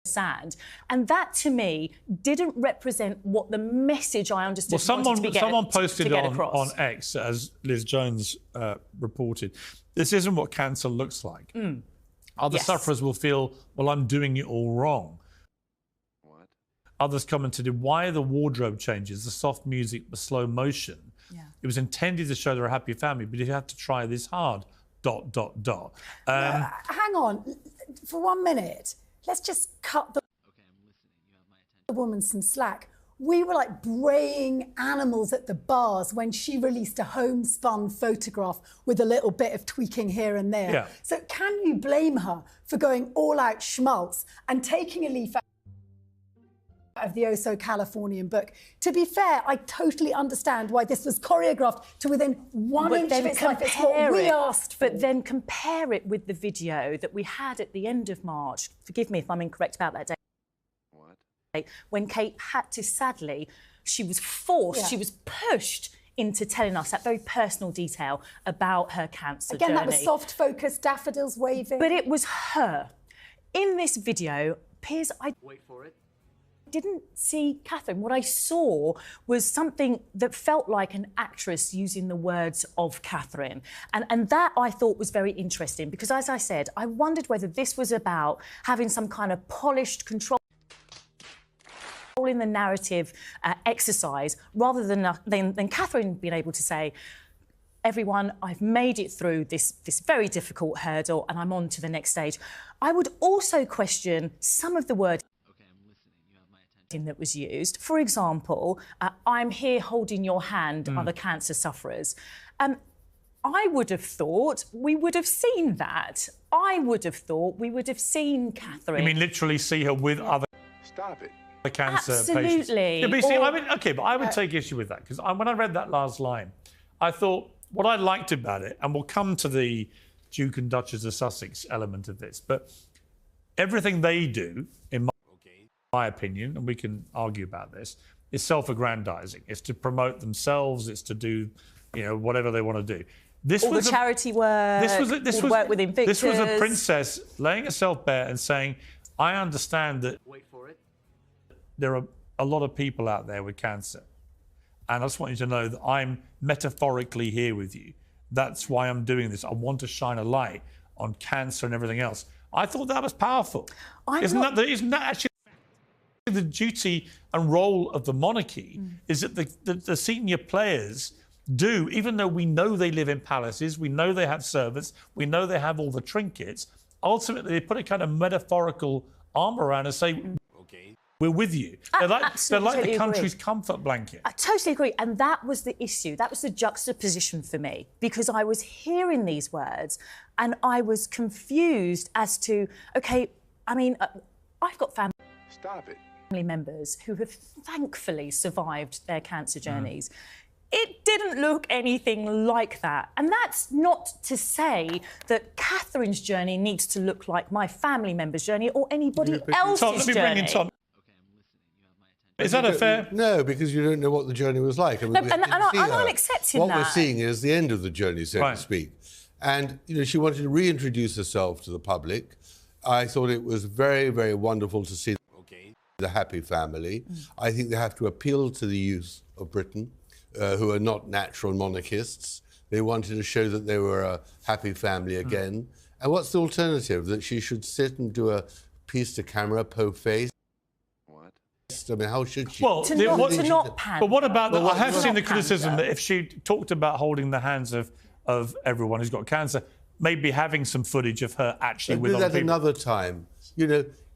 sand. And that, to me, didn't represent what the message I understood someone posted on X, as Liz Jones reported, this isn't what cancer looks like. Other sufferers will feel, well, I'm doing it all wrong. What? Others commented, why are the wardrobe changes, the soft music, the slow motion? Yeah. It was intended to show they're a happy family, but you have to try this hard, ... Hang on, for 1 minute. Let's just cut the woman some slack. We were like braying animals at the bars when she released a homespun photograph with a little bit of tweaking here and there. Yeah. So can you blame her for going all out schmaltz and taking a leaf out of the Oh So Californian book? To be fair, I totally understand why this was choreographed to within 1 inch of its life. It's what we asked for. But then compare it with the video that we had at the end of March. Forgive me if I'm incorrect about that day. When Kate had to, sadly, she was forced, she was pushed into telling us that very personal detail about her cancer journey. Again, that was soft focus, daffodils waving. But it was her. In this video, Piers, Wait for it. didn't see Catherine. What I saw was something that felt like an actress using the words of Catherine. And that I thought was very interesting because, as I said, I wondered whether this was about having some kind of polished control in the narrative exercise, rather than Catherine being able to say, everyone, I've made it through this very difficult hurdle and I'm on to the next stage. I would also question some of the words that was used. For example, I'm here holding your hand, other cancer sufferers. I would have thought we would have seen that. I would have thought we would have seen Catherine. You mean literally see her with other... Stop it. Cancer Absolutely. patients. Yeah, but I would take issue with that because when I read that last line, I thought what I liked about it, and we'll come to the Duke and Duchess of Sussex element of this, but everything they do, in my opinion, and we can argue about this, is self-aggrandizing. It's to promote themselves. It's to do, whatever they want to do. All the charity work. This was work within Victor's. This was a princess laying herself bare and saying, "I understand that." Wait for it. There are a lot of people out there with cancer. And I just want you to know that I'm metaphorically here with you. That's why I'm doing this. I want to shine a light on cancer and everything else. I thought that was powerful. Isn't that actually the duty and role of the monarchy, is that the senior players do, even though we know they live in palaces, we know they have servants, we know they have all the trinkets, ultimately they put a kind of metaphorical arm around and say, we're with you. They're like the country's comfort blanket. I totally agree. And that was the issue. That was the juxtaposition for me, because I was hearing these words and I was confused as to, OK, I mean, I've got family members who have thankfully survived their cancer journeys. It didn't look anything like that. And that's not to say that Catherine's journey needs to look like my family member's journey or anybody else's journey. Let me bring in Tom. Is that a fair... No, because you don't know what the journey was like. I mean, and I'm accepting what that. What we're seeing is the end of the journey, so to speak. And, she wanted to reintroduce herself to the public. I thought it was very, very wonderful to see the happy family. I think they have to appeal to the youth of Britain, who are not natural monarchists. They wanted to show that they were a happy family again. And what's the alternative? That she should sit and do a piece to camera, po-face? I mean, how should she? Well, to not pan. But what about I have seen the criticism that if she talked about holding the hands of everyone who's got cancer, maybe having some footage of her actually with other people. Another time.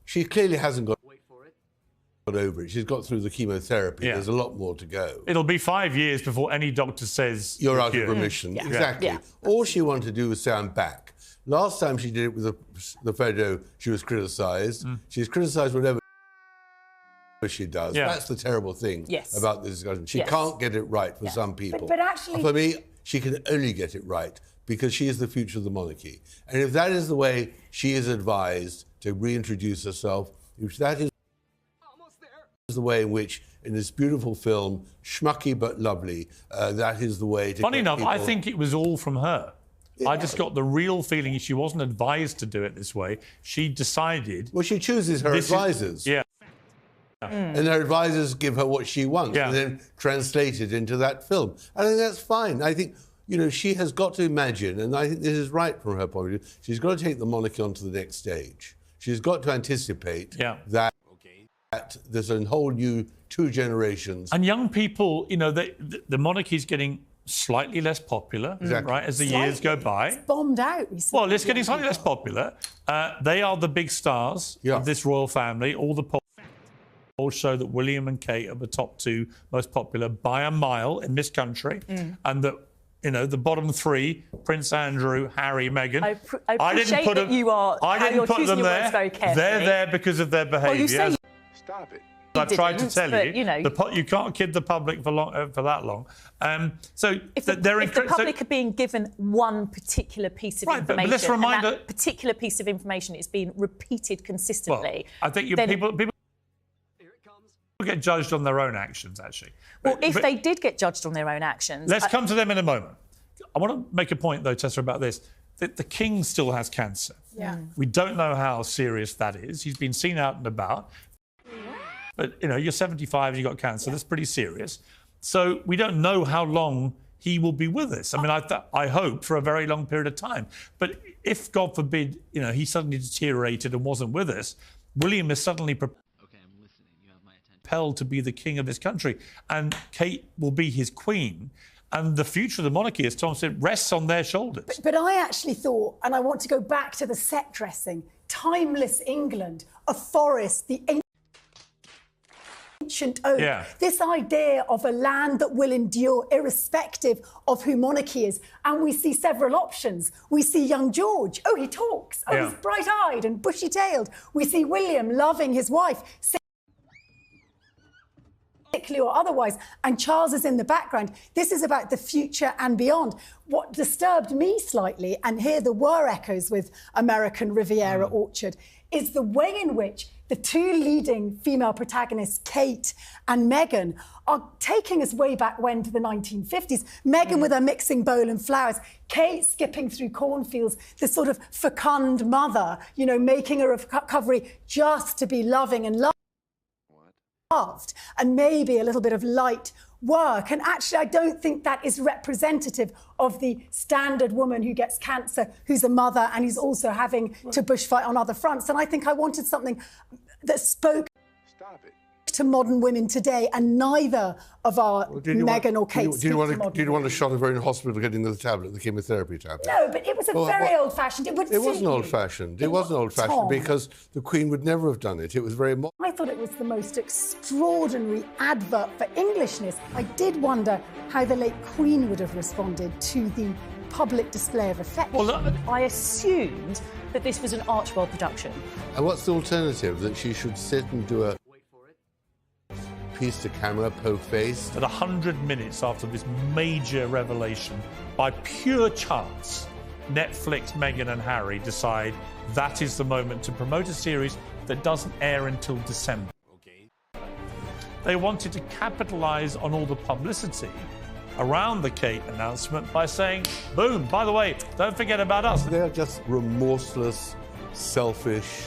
She clearly hasn't got over it. She's got through the chemotherapy. There's a lot more to go. It'll be 5 years before any doctor says you're out of remission. Exactly. Yeah. All she wanted to do was say, I'm back. Last time she did it with the photo, she was criticised. She's criticised whatever she does. That's the terrible thing about this discussion. She can't get it right for some people. But actually... For me, she can only get it right because she is the future of the monarchy. And if that is the way she is advised to reintroduce herself, if that is the way in which, in this beautiful film, schmucky but lovely, that is the way to... Funny enough, I think it was all from her. I just got the real feeling she wasn't advised to do it this way. She decided... Well, she chooses her advisors. Yeah. And her advisors give her what she wants and then translate it into that film. I think that's fine. I think, you know, she has got to imagine, and I think this is right from her point of view, she's got to take the monarchy on to the next stage. She's got to anticipate that there's a whole new 2 generations. And young people, you know, the monarchy is getting slightly less popular, right, as the years go by. It's bombed out recently. Well, it's getting slightly less popular. They are the big stars of this royal family. All the polls show that William and Kate are the top 2 most popular by a mile in this country, and that, you know, the bottom 3, Prince Andrew, Harry, Meghan. I didn't put them. I didn't put them there. They're there because of their behaviour. Well, Stop it. I tried to tell you, you know, you can't kid the public for that long. So if the public are being given one particular piece of information, but let's remind and that particular piece of information is being repeated consistently. Well, I think people get judged on their own actions, actually. Well, if they did get judged on their own actions... Let's come to them in a moment. I want to make a point, though, Tessa, about this. That the King still has cancer. Yeah. We don't know how serious that is. He's been seen out and about. But, you know, you're 75 and you've got cancer. That's pretty serious. So we don't know how long he will be with us. I mean, I hope for a very long period of time. But if, God forbid, you know, he suddenly deteriorated and wasn't with us, William is suddenly propelled to be the king of this country. And Kate will be his queen. And the future of the monarchy, as Tom said, rests on their shoulders. But I actually thought, and I want to go back to the set dressing, timeless England, a forest, the ancient oak. Yeah. This idea of a land that will endure irrespective of who monarchy is. And we see several options. We see young George. Oh, he talks. Oh, he's bright-eyed and bushy-tailed. We see William loving his wife, sickly or otherwise, and Charles is in the background. This is about the future and beyond. What disturbed me slightly, and here there were echoes with American Riviera Orchard, is the way in which the 2 leading female protagonists, Kate and Meghan, are taking us way back when to the 1950s. Meghan with her mixing bowl and flowers, Kate skipping through cornfields, the sort of fecund mother, you know, making a recovery just to be loving and loved, and maybe a little bit of light work. And actually, I don't think that is representative of the standard woman who gets cancer, who's a mother, and who's also having to bushfight on other fronts. And I think I wanted something that spoke to modern women today, and neither of our Meghan or Kate do you want a shot of her in hospital getting the tablet, the chemotherapy tablet? No, but it was very old-fashioned. It wasn't old-fashioned. It wasn't old-fashioned because the Queen would never have done it. It was very modern. I thought it was the most extraordinary advert for Englishness. I did wonder how the late Queen would have responded to the public display of affection. Well, I assumed that this was an Archbold production. And what's the alternative? That she should sit and do a piece to camera, po-faced? At 100 minutes after this major revelation, by pure chance, Netflix, Meghan and Harry decide that is the moment to promote a series that doesn't air until December. They wanted to capitalise on all the publicity around the Kate announcement by saying, boom, by the way, don't forget about us. They're just remorseless, selfish,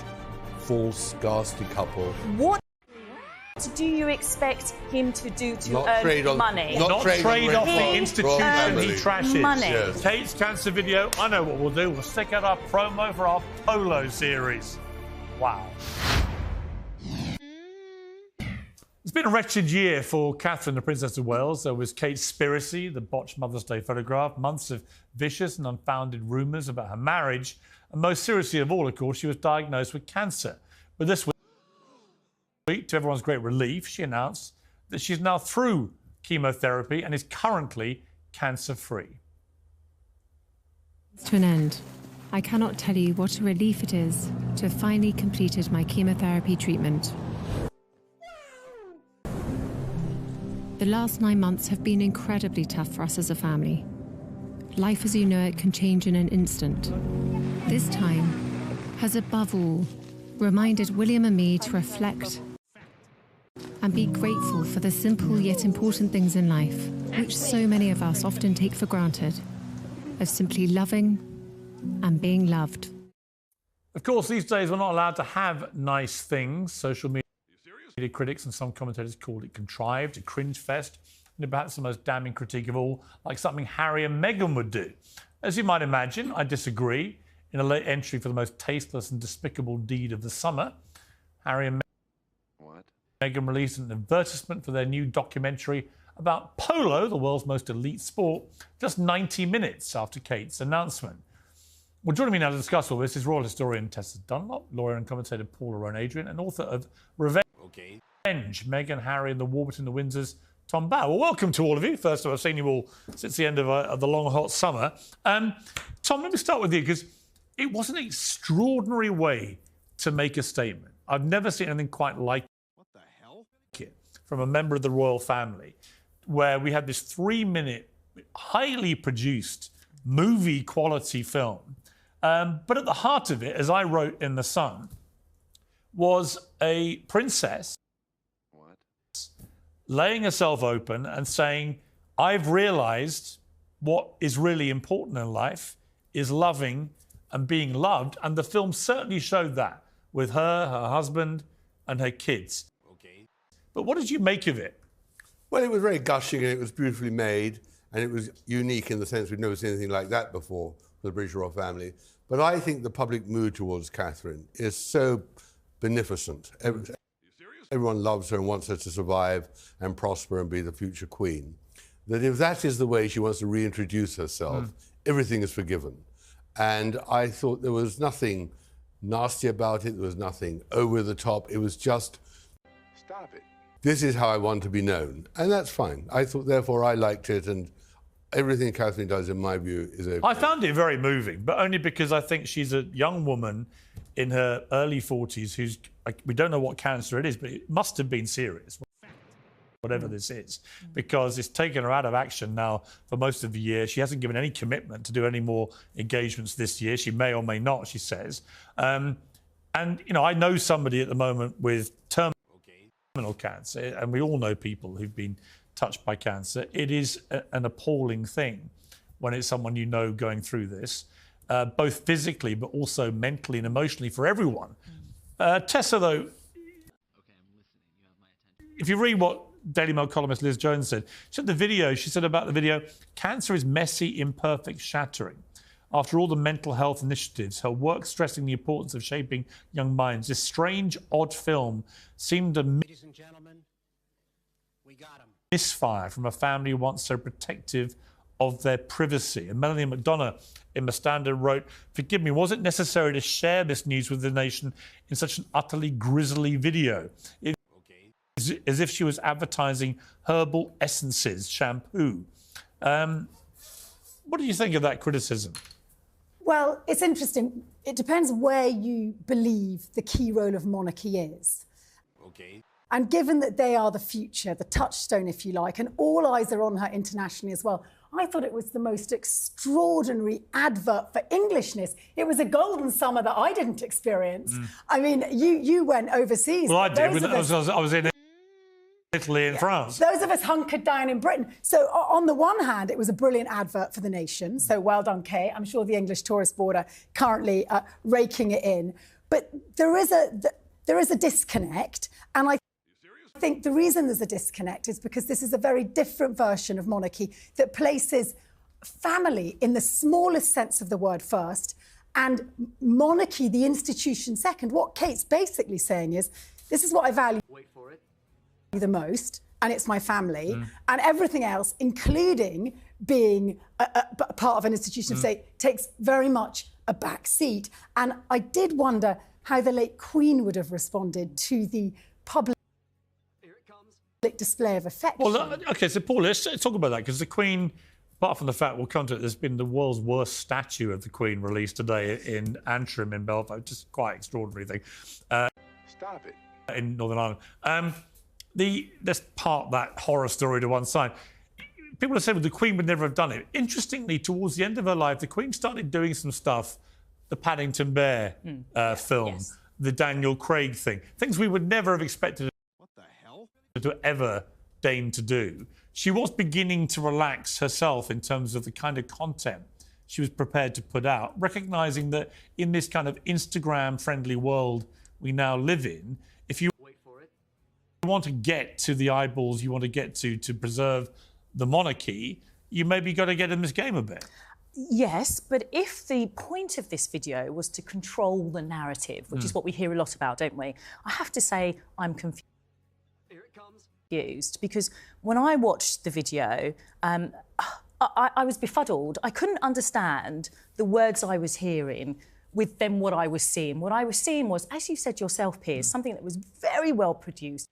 false, ghastly couple. What do you expect him to do to earn money? Not trade off the institution he trashes. Money. Yes. Kate's cancer video, I know what we'll do. We'll stick out our promo for our Polo series. Wow. It's been a wretched year for Catherine, the Princess of Wales. There was Kate's conspiracy, the botched Mother's Day photograph, months of vicious and unfounded rumours about her marriage, and most seriously of all, of course, she was diagnosed with cancer. But this week, to everyone's great relief, she announced that she's now through chemotherapy and is currently cancer-free. To an end. I cannot tell you what a relief it is to have finally completed my chemotherapy treatment. The last 9 months have been incredibly tough for us as a family. Life as you know it can change in an instant. This time has above all reminded William and me to reflect and be grateful for the simple yet important things in life, which so many of us often take for granted. of simply loving and being loved. Of course, these days we're not allowed to have nice things. Social media critics and some commentators called it contrived, a cringe fest, and perhaps the most damning critique of all, like something Harry and Meghan would do. As you might imagine, I disagree. In a late entry for the most tasteless and despicable deed of the summer, Harry and Meghan released an advertisement for their new documentary about polo, the world's most elite sport, just 90 minutes after Kate's announcement. Well, joining me now to discuss all this is royal historian Tessa Dunlop, lawyer and commentator Paula Rowan-Adrian, and author of Revenge, Meghan, Harry and the War Between the Windsors, Tom Bow. Well, welcome to all of you. First of all, I've seen you all since the end of the long, hot summer. Tom, let me start with you, because it was an extraordinary way to make a statement. I've never seen anything quite like it from a member of the royal family, where we had this 3-minute, highly produced, movie-quality film. But at the heart of it, as I wrote in The Sun, was a princess laying herself open and saying, I've realised what is really important in life is loving and being loved. And the film certainly showed that with her husband, and her kids. But what did you make of it? Well, it was very gushing and it was beautifully made and it was unique in the sense we'd never seen anything like that before for the British royal family. But I think the public mood towards Catherine is so beneficent. Everyone loves her and wants her to survive and prosper and be the future queen, that if that is the way she wants to reintroduce herself, everything is forgiven. And I thought there was nothing nasty about it, there was nothing over the top, it was just, stop it. This is how I want to be known. And that's fine. I thought, therefore, I liked it, and everything Catherine does, in my view, is okay. I found it very moving, but only because I think she's a young woman in her early 40s who's, we don't know what cancer it is, but it must have been serious, whatever this is, because it's taken her out of action now for most of the year. She hasn't given any commitment to do any more engagements this year. She may or may not, she says. And, you know, I know somebody at the moment with terminal cancer, and we all know people who've been touched by cancer. It is an appalling thing when it's someone you know going through this, both physically but also mentally and emotionally for everyone. Tessa, though, if you read what Daily Mail columnist Liz Jones said, she said about the video, cancer is messy, imperfect, shattering. After all the mental health initiatives, her work stressing the importance of shaping young minds, this strange, odd film seemed a Ladies and gentlemen, we got him. Misfire from a family once so protective of their privacy. And Melanie McDonough in The Standard wrote, forgive me, was it necessary to share this news with the nation in such an utterly grisly video? As if she was advertising herbal essences, shampoo. What do you think of that criticism? Well, it's interesting. It depends where you believe the key role of monarchy is. And given that they are the future, the touchstone, if you like, and all eyes are on her internationally as well, I thought it was the most extraordinary advert for Englishness. It was a golden summer that I didn't experience. I mean, you went overseas. Well, I did. I was in Italy and France. Those of us hunkered down in Britain. So on the one hand, it was a brilliant advert for the nation. So well done, Kate. I'm sure the English Tourist Board are currently raking it in. But there is a disconnect. And I think the reason there's a disconnect is because this is a very different version of monarchy that places family in the smallest sense of the word first and monarchy, the institution, second. What Kate's basically saying is, this is what I value. Wait for it. The most, and it's my family, and everything else, including being a part of an institution of state, takes very much a back seat. And I did wonder how the late Queen would have responded to the public display of affection. Well, OK, so Paul, let's talk about that, because the Queen, apart from the fact, we'll come to it, there's been the world's worst statue of the Queen released today in Antrim in Belfast, just quite extraordinary thing. Stop it. In Northern Ireland. Let's park that horror story to one side. People have said, well, the Queen would never have done it. Interestingly, towards the end of her life, the Queen started doing some stuff, the Paddington Bear film, the Daniel Craig thing, things we would never have expected to ever deign to do. She was beginning to relax herself in terms of the kind of content she was prepared to put out, recognising that in this kind of Instagram-friendly world we now live in, if you want to get to the eyeballs you want to get to preserve the monarchy, you maybe got to get in this game a bit. Yes, but if the point of this video was to control the narrative, which is what we hear a lot about, don't we? I have to say I'm confused. Here it comes. Because when I watched the video, I was befuddled. I couldn't understand the words I was hearing with then what I was seeing. What I was seeing was, as you said yourself, Piers, something that was very well produced,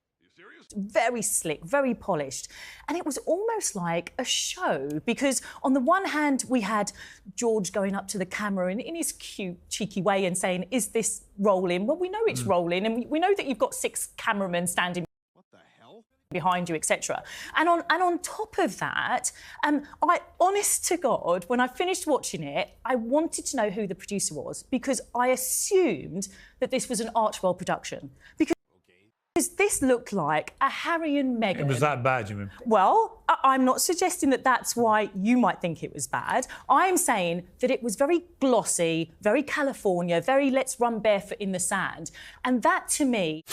very slick, very polished. And it was almost like a show, because on the one hand, we had George going up to the camera in his cute, cheeky way and saying, is this rolling? Well, we know it's rolling, and we know that you've got 6 cameramen standing behind you, etc. And on top of that, honest to God, when I finished watching it, I wanted to know who the producer was, because I assumed that this was an Archwell production. Because this looked like a Harry and Meghan. It was that bad, you mean? Well, I'm not suggesting that that's why you might think it was bad. I'm saying that it was very glossy, very California, very let's run barefoot in the sand. And that, to me...